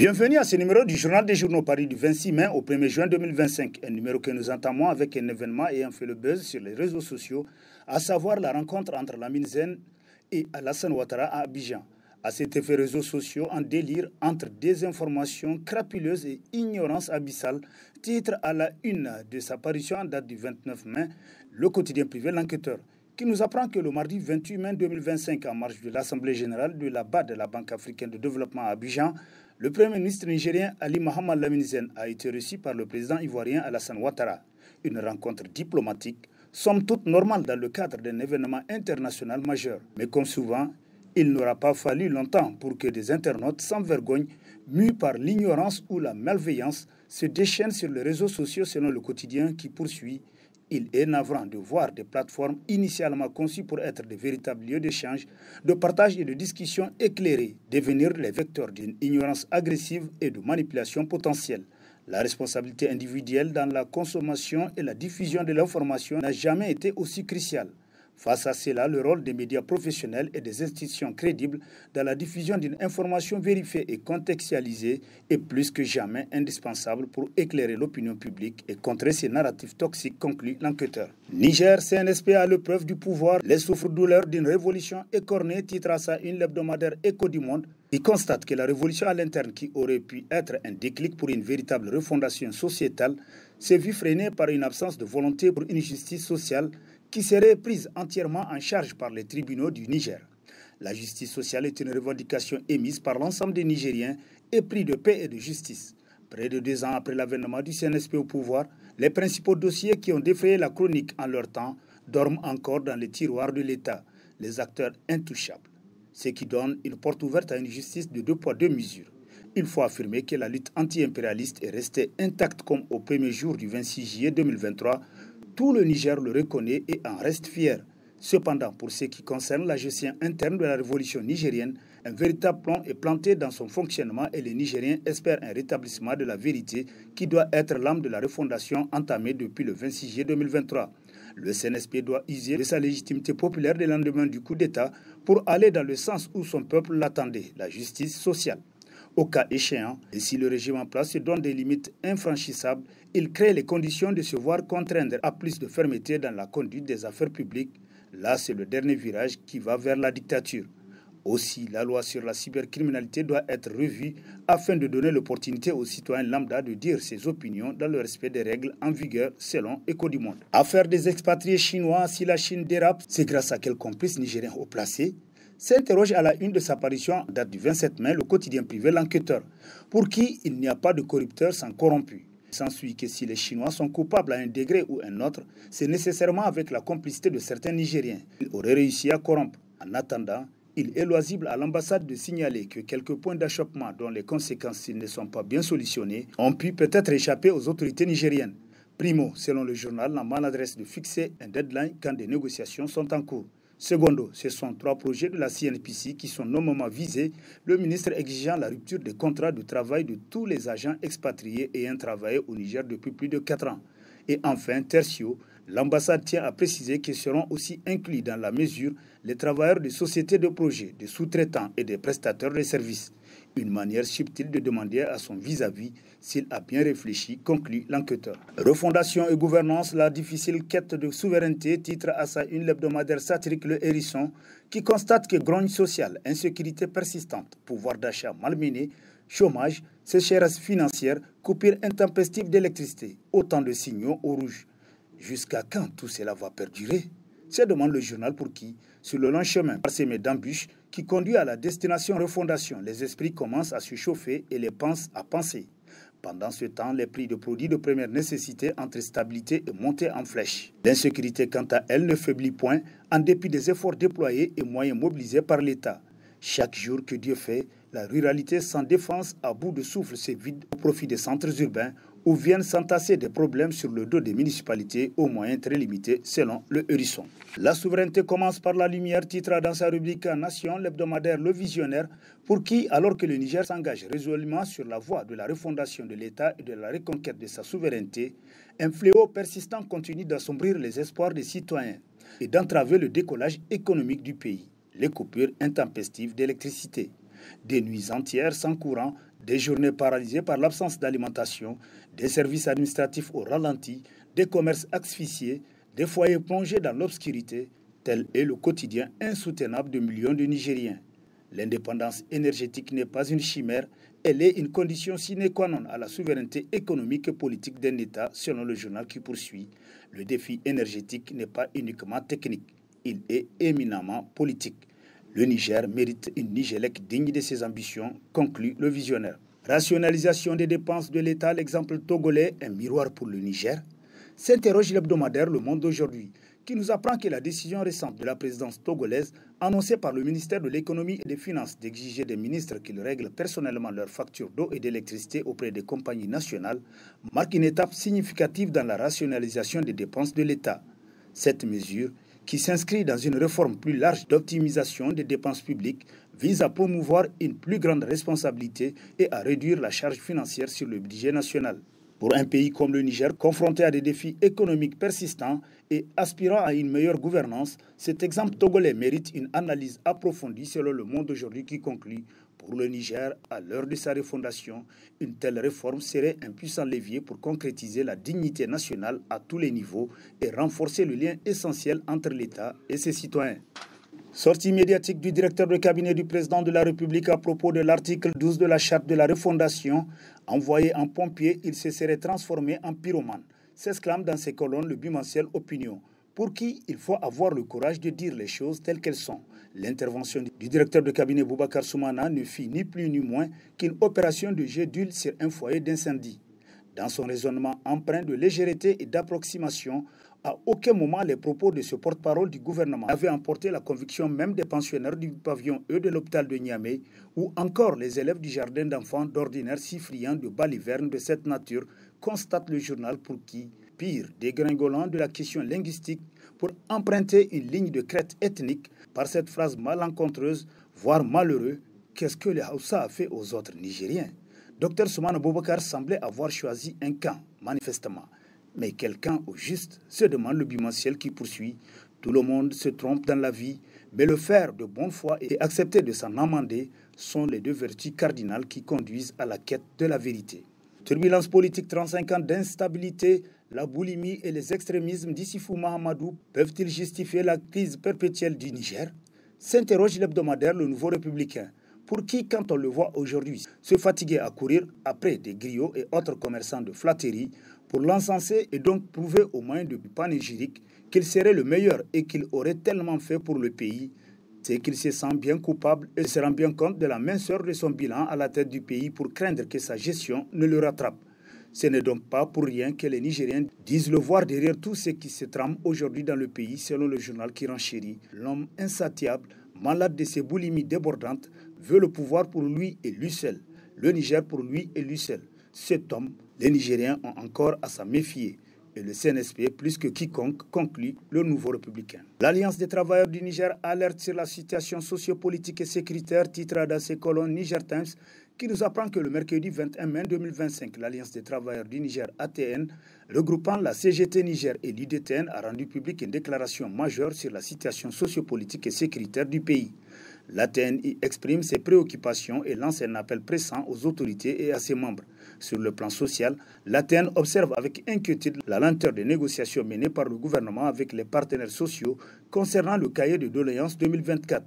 Bienvenue à ce numéro du Journal des Journaux Paris du 26 mai au 1er juin 2025, un numéro que nous entamons avec un événement ayant fait le buzz sur les réseaux sociaux, à savoir la rencontre entre Lamine Zen et Alassane Ouattara à Abidjan. À cet effet réseaux sociaux en délire entre désinformation crapuleuse et ignorance abyssale, titre à la une de sa parution en date du 29 mai, le quotidien privé L'Enquêteur, qui nous apprend que le mardi 28 mai 2025, en marge de l'Assemblée générale de la BAD de la Banque africaine de développement à Abidjan, le Premier ministre nigérien Ali Mohamed Lamine Zen a été reçu par le président ivoirien Alassane Ouattara. Une rencontre diplomatique, somme toute normale dans le cadre d'un événement international majeur. Mais comme souvent, il n'aura pas fallu longtemps pour que des internautes sans vergogne, mus par l'ignorance ou la malveillance, se déchaînent sur les réseaux sociaux selon le quotidien qui poursuit. Il est navrant de voir des plateformes initialement conçues pour être de véritables lieux d'échange, de partage et de discussion éclairées devenir les vecteurs d'une ignorance agressive et de manipulation potentielle. La responsabilité individuelle dans la consommation et la diffusion de l'information n'a jamais été aussi cruciale. Face à cela, le rôle des médias professionnels et des institutions crédibles dans la diffusion d'une information vérifiée et contextualisée est plus que jamais indispensable pour éclairer l'opinion publique et contrer ces narratifs toxiques, conclut l'enquêteur. Niger, CNSP à l'épreuve du pouvoir, les souffre-douleurs d'une révolution écornée, titre à sa une l'hebdomadaire Écho du Monde, qui constate que la révolution à l'interne qui aurait pu être un déclic pour une véritable refondation sociétale s'est vue freinée par une absence de volonté pour une justice sociale qui serait prise entièrement en charge par les tribunaux du Niger. La justice sociale est une revendication émise par l'ensemble des Nigériens épris de paix et de justice. Près de 2 ans après l'avènement du CNSP au pouvoir, les principaux dossiers qui ont défrayé la chronique en leur temps dorment encore dans les tiroirs de l'État, les acteurs intouchables. Ce qui donne une porte ouverte à une justice de 2 poids 2 mesures. Il faut affirmer que la lutte anti-impérialiste est restée intacte comme au premier jour du 26 juillet 2023. Tout le Niger le reconnaît et en reste fier. Cependant, pour ce qui concerne la gestion interne de la révolution nigérienne, un véritable plan est planté dans son fonctionnement et les Nigériens espèrent un rétablissement de la vérité qui doit être l'âme de la refondation entamée depuis le 26 juillet 2023. Le CNSP doit user de sa légitimité populaire des lendemains du coup d'État pour aller dans le sens où son peuple l'attendait, la justice sociale. Au cas échéant, et si le régime en place se donne des limites infranchissables, il crée les conditions de se voir contraindre à plus de fermeté dans la conduite des affaires publiques. Là, c'est le dernier virage qui va vers la dictature. Aussi, la loi sur la cybercriminalité doit être revue afin de donner l'opportunité aux citoyens lambda de dire ses opinions dans le respect des règles en vigueur selon Écho du Monde. Affaire des expatriés chinois, si la Chine dérape, c'est grâce à quel complice nigérien haut placé? S'interroge à la une de sa parution, date du 27 mai, le quotidien privé L'Enquêteur, pour qui il n'y a pas de corrupteur sans corrompu. Il s'ensuit que si les Chinois sont coupables à un degré ou un autre, c'est nécessairement avec la complicité de certains Nigériens. Ils auraient réussi à corrompre. En attendant, il est loisible à l'ambassade de signaler que quelques points d'achoppement dont les conséquences, s'ils ne sont pas bien solutionnés, ont pu peut-être échapper aux autorités nigériennes. Primo, selon le journal, la maladresse de fixer un deadline quand des négociations sont en cours. Secondo, ce sont 3 projets de la CNPC qui sont nommément visés, le ministre exigeant la rupture des contrats de travail de tous les agents expatriés ayant travaillé au Niger depuis plus de 4 ans. Et enfin, tertio, l'ambassade tient à préciser que seront aussi inclus dans la mesure les travailleurs des sociétés de projet, des sous-traitants et des prestataires de services. Une manière subtile de demander à son vis-à-vis s'il a bien réfléchi, conclut l'enquêteur. Refondation et gouvernance, la difficile quête de souveraineté, titre à sa une l'hebdomadaire satirique Le Hérisson, qui constate que grogne sociale, insécurité persistante, pouvoir d'achat malmené, chômage, sécheresse financière, coupure intempestive d'électricité, autant de signaux au rouge. Jusqu'à quand tout cela va perdurer? Se demande le journal pour qui, sur le long chemin parsemé d'embûches qui conduit à la destination refondation, les esprits commencent à se chauffer et les pensent à penser. Pendant ce temps, les prix de produits de première nécessité entrent stabilité et montée en flèche. L'insécurité, quant à elle, ne faiblit point en dépit des efforts déployés et moyens mobilisés par l'État. Chaque jour que Dieu fait, la ruralité sans défense à bout de souffle se vide au profit des centres urbains où viennent s'entasser des problèmes sur le dos des municipalités aux moyens très limités selon le Hérisson. La souveraineté commence par la lumière, titre dans sa rubrique Nation, l'hebdomadaire Le Visionnaire, pour qui, alors que le Niger s'engage résolument sur la voie de la refondation de l'État et de la reconquête de sa souveraineté, un fléau persistant continue d'assombrir les espoirs des citoyens et d'entraver le décollage économique du pays, les coupures intempestives d'électricité. Des nuits entières sans courant, Des journées paralysées par l'absence d'alimentation, des services administratifs au ralenti, des commerces asphyxiés, des foyers plongés dans l'obscurité, tel est le quotidien insoutenable de millions de Nigériens. L'indépendance énergétique n'est pas une chimère, elle est une condition sine qua non à la souveraineté économique et politique d'un État, selon le journal qui poursuit. Le défi énergétique n'est pas uniquement technique, il est éminemment politique. Le Niger mérite une Nigélec digne de ses ambitions, conclut le visionnaire. Rationalisation des dépenses de l'État, l'exemple togolais, un miroir pour le Niger, s'interroge l'hebdomadaire Le Monde d'aujourd'hui, qui nous apprend que la décision récente de la présidence togolaise, annoncée par le ministère de l'économie et des finances d'exiger des ministres qu'ils règlent personnellement leurs factures d'eau et d'électricité auprès des compagnies nationales, marque une étape significative dans la rationalisation des dépenses de l'État. Cette mesure, qui s'inscrit dans une réforme plus large d'optimisation des dépenses publiques, vise à promouvoir une plus grande responsabilité et à réduire la charge financière sur le budget national. Pour un pays comme le Niger, confronté à des défis économiques persistants et aspirant à une meilleure gouvernance, cet exemple togolais mérite une analyse approfondie selon Le Monde d'aujourd'hui qui conclut: pour le Niger, à l'heure de sa refondation, une telle réforme serait un puissant levier pour concrétiser la dignité nationale à tous les niveaux et renforcer le lien essentiel entre l'État et ses citoyens. Sortie médiatique du directeur de cabinet du président de la République à propos de l'article 12 de la charte de la refondation. Envoyé en pompier, il se serait transformé en pyromane, s'exclame dans ses colonnes le bimensuel Opinion, pour qui il faut avoir le courage de dire les choses telles qu'elles sont. L'intervention du directeur de cabinet Boubacar Soumana ne fit ni plus ni moins qu'une opération de jet d'huile sur un foyer d'incendie. Dans son raisonnement empreint de légèreté et d'approximation, à aucun moment les propos de ce porte-parole du gouvernement n'avaient emporté la conviction même des pensionnaires du pavillon E de l'hôpital de Niamey ou encore les élèves du jardin d'enfants d'ordinaire si friands de balivernes de cette nature, constate le journal pour qui, pire, dégringolant de la question linguistique pour emprunter une ligne de crête ethnique par cette phrase malencontreuse, voire malheureux, qu'est-ce que le Hausa a fait aux autres Nigériens? Dr Soumana Boubacar semblait avoir choisi un camp, manifestement. Mais quel camp au juste, se demande le bimensuel qui poursuit. Tout le monde se trompe dans la vie, mais le faire de bonne foi et accepter de s'en amender sont les deux vertus cardinales qui conduisent à la quête de la vérité. Turbulence politique, 35 ans d'instabilité, la boulimie et les extrémismes d'Issifou Mahamadou peuvent-ils justifier la crise perpétuelle du Niger? S'interroge l'hebdomadaire Le Nouveau Républicain, pour qui, quand on le voit aujourd'hui, se fatiguer à courir après des griots et autres commerçants de flatterie, pour l'encenser et donc prouver au moyen de panégyrique qu'il serait le meilleur et qu'il aurait tellement fait pour le pays, c'est qu'il se sent bien coupable et se rend bien compte de la minceur de son bilan à la tête du pays pour craindre que sa gestion ne le rattrape. Ce n'est donc pas pour rien que les Nigériens disent le voir derrière tout ce qui se trame aujourd'hui dans le pays, selon le journal qui renchérit. L'homme insatiable, malade de ses boulimies débordantes, veut le pouvoir pour lui et lui seul, le Niger pour lui et lui seul. Cet homme, les Nigériens ont encore à s'en méfier. Et le CNSP, plus que quiconque, conclut Le Nouveau Républicain. L'Alliance des travailleurs du Niger alerte sur la situation sociopolitique et sécuritaire, titre dans ses colonnes Niger Times, qui nous apprend que le mercredi 21 mai 2025, l'Alliance des travailleurs du Niger ATN, regroupant la CGT Niger et l'UDTN, a rendu publique une déclaration majeure sur la situation sociopolitique et sécuritaire du pays. L'ATN y exprime ses préoccupations et lance un appel pressant aux autorités et à ses membres. Sur le plan social, l'ATN observe avec inquiétude la lenteur des négociations menées par le gouvernement avec les partenaires sociaux concernant le cahier de doléances 2024.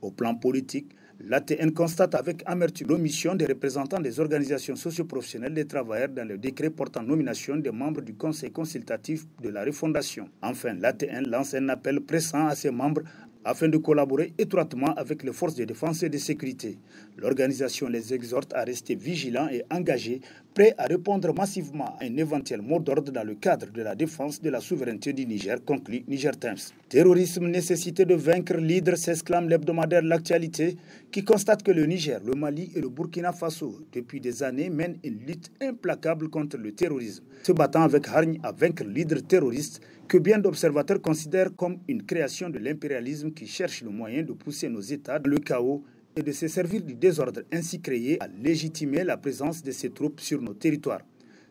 Au plan politique, l'ATN constate avec amertume l'omission des représentants des organisations socio-professionnelles des travailleurs dans le décret portant nomination des membres du Conseil consultatif de la refondation. Enfin, l'ATN lance un appel pressant à ses membres afin de collaborer étroitement avec les forces de défense et de sécurité. L'organisation les exhorte à rester vigilants et engagés, prêts à répondre massivement à un éventuel mot d'ordre dans le cadre de la défense de la souveraineté du Niger, conclut Niger Times. Terrorisme, nécessité de vaincre l'hydre, s'exclame l'hebdomadaire L'Actualité, qui constate que le Niger, le Mali et le Burkina Faso, depuis des années, mènent une lutte implacable contre le terrorisme, se battant avec hargne à vaincre l'hydre terroriste que bien d'observateurs considèrent comme une création de l'impérialisme qui cherche le moyen de pousser nos États dans le chaos et de se servir du désordre ainsi créé à légitimer la présence de ces troupes sur nos territoires.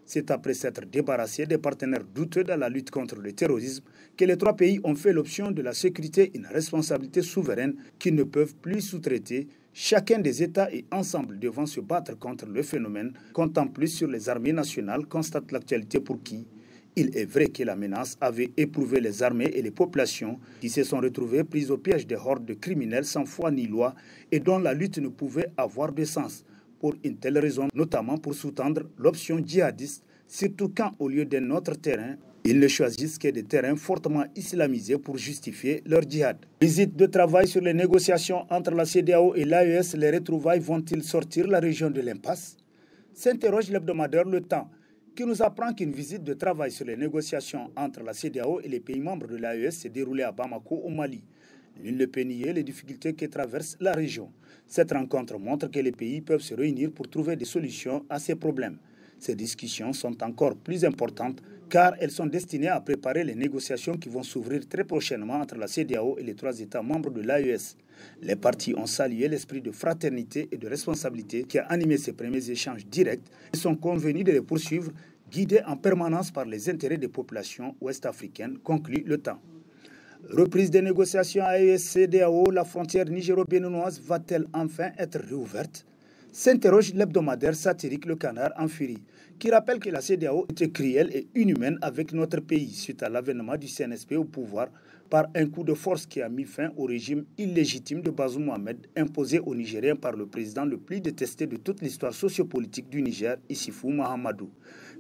C'est après s'être débarrassés des partenaires douteux dans la lutte contre le terrorisme que les trois pays ont fait l'option de la sécurité une responsabilité souveraine qu'ils ne peuvent plus sous-traiter, Chacun des États est ensemble devant se battre contre le phénomène, comptant plus sur les armées nationales, constate l'actualité pour qui il est vrai que la menace avait éprouvé les armées et les populations qui se sont retrouvées prises au piège des hordes de criminels sans foi ni loi et dont la lutte ne pouvait avoir de sens. Pour une telle raison, notamment pour sous-tendre l'option djihadiste, surtout quand au lieu d'un autre terrain, ils ne choisissent que des terrains fortement islamisés pour justifier leur djihad. Visite de travail sur les négociations entre la CEDEAO et l'AES, les retrouvailles vont-ils sortir la région de l'impasse? S'interroge l'hebdomadaire Le Temps, qui nous apprend qu'une visite de travail sur les négociations entre la CEDEAO et les pays membres de l'AES s'est déroulée à Bamako, au Mali. Nul ne peut nier les difficultés que traverse la région. Cette rencontre montre que les pays peuvent se réunir pour trouver des solutions à ces problèmes. Ces discussions sont encore plus importantes car elles sont destinées à préparer les négociations qui vont s'ouvrir très prochainement entre la CEDEAO et les 3 États membres de l'AES. Les parties ont salué l'esprit de fraternité et de responsabilité qui a animé ces premiers échanges directs et sont convenus de les poursuivre, guidés en permanence par les intérêts des populations ouest-africaines, conclut Le Temps. Reprise des négociations AES-CEDEAO, la frontière nigéro-béninoise va-t-elle enfin être réouverte? S'interroge l'hebdomadaire satirique Le Canard en furie, qui rappelle que la CEDEAO était cruelle et inhumaine avec notre pays suite à l'avènement du CNSP au pouvoir par un coup de force qui a mis fin au régime illégitime de Bazoum Mohamed imposé aux Nigériens par le président le plus détesté de toute l'histoire sociopolitique du Niger, Issoufou Mahamadou,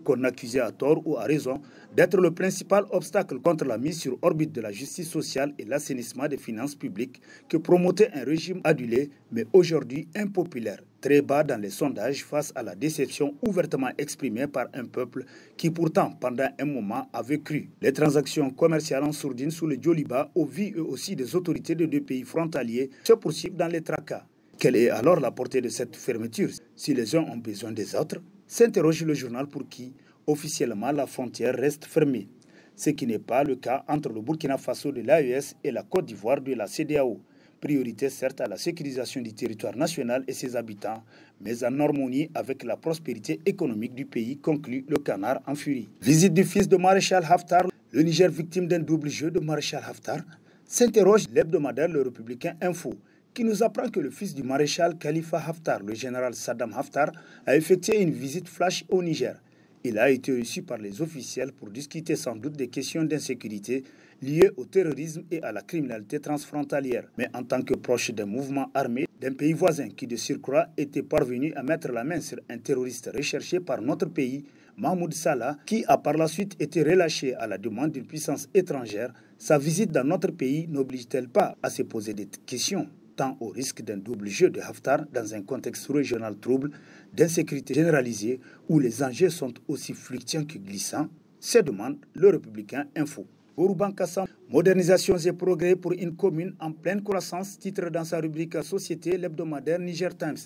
qu'on accusait à tort ou à raison d'être le principal obstacle contre la mise sur orbite de la justice sociale et l'assainissement des finances publiques que promotait un régime adulé mais aujourd'hui impopulaire, très bas dans les sondages face à la déception ouvertement exprimée par un peuple qui pourtant pendant un moment avait cru. Les transactions commerciales en sourdine sous le Djoliba au vu eux aussi des autorités de 2 pays frontaliers se poursuivent dans les tracas. Quelle est alors la portée de cette fermeture si les uns ont besoin des autres? S'interroge le journal pour qui, officiellement, la frontière reste fermée. Ce qui n'est pas le cas entre le Burkina Faso de l'AES et la Côte d'Ivoire de la CEDEAO. Priorité certes à la sécurisation du territoire national et ses habitants, mais en harmonie avec la prospérité économique du pays, conclut Le Canard en furie. Visite du fils de Maréchal Haftar, le Niger victime d'un double jeu de Maréchal Haftar? S'interroge l'hebdomadaire Le Républicain Info, qui nous apprend que le fils du maréchal Khalifa Haftar, le général Saddam Haftar, a effectué une visite flash au Niger. Il a été reçu par les officiels pour discuter sans doute des questions d'insécurité liées au terrorisme et à la criminalité transfrontalière. Mais en tant que proche d'un mouvement armé d'un pays voisin qui de surcroît était parvenu à mettre la main sur un terroriste recherché par notre pays, Mahmoud Salah, qui a par la suite été relâché à la demande d'une puissance étrangère, sa visite dans notre pays n'oblige-t-elle pas à se poser des questions tant au risque d'un double jeu de Haftar dans un contexte régional trouble, d'insécurité généralisée où les enjeux sont aussi fluctuants que glissants, se demande Le Républicain Info. Gourou Kassam, modernisations et progrès pour une commune en pleine croissance, titre dans sa rubrique Société, l'hebdomadaire Niger Times,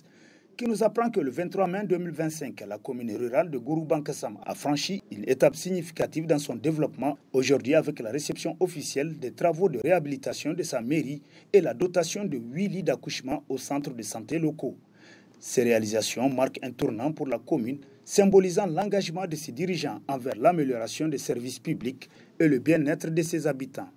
qui nous apprend que le 23 mai 2025, la commune rurale de Gourou Kassam a franchi une étape significative dans son développement, aujourd'hui avec la réception officielle des travaux de réhabilitation de sa mairie et la dotation de 8 lits d'accouchement au centre de santé locaux. Ces réalisations marquent un tournant pour la commune, symbolisant l'engagement de ses dirigeants envers l'amélioration des services publics et le bien-être de ses habitants.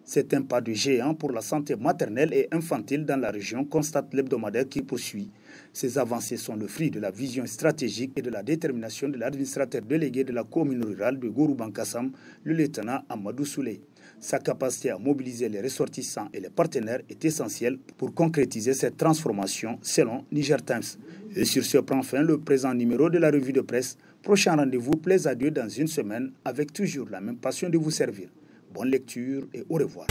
C'est un pas de géant pour la santé maternelle et infantile dans la région, constate l'hebdomadaire qui poursuit. Ces avancées sont le fruit de la vision stratégique et de la détermination de l'administrateur délégué de la commune rurale de Gourou Kassam, le lieutenant Amadou Souley. Sa capacité à mobiliser les ressortissants et les partenaires est essentielle pour concrétiser cette transformation, selon Niger Times. Et sur ce prend fin le présent numéro de la revue de presse. Prochain rendez-vous, plaise à Dieu dans une semaine, avec toujours la même passion de vous servir. Bonne lecture et au revoir.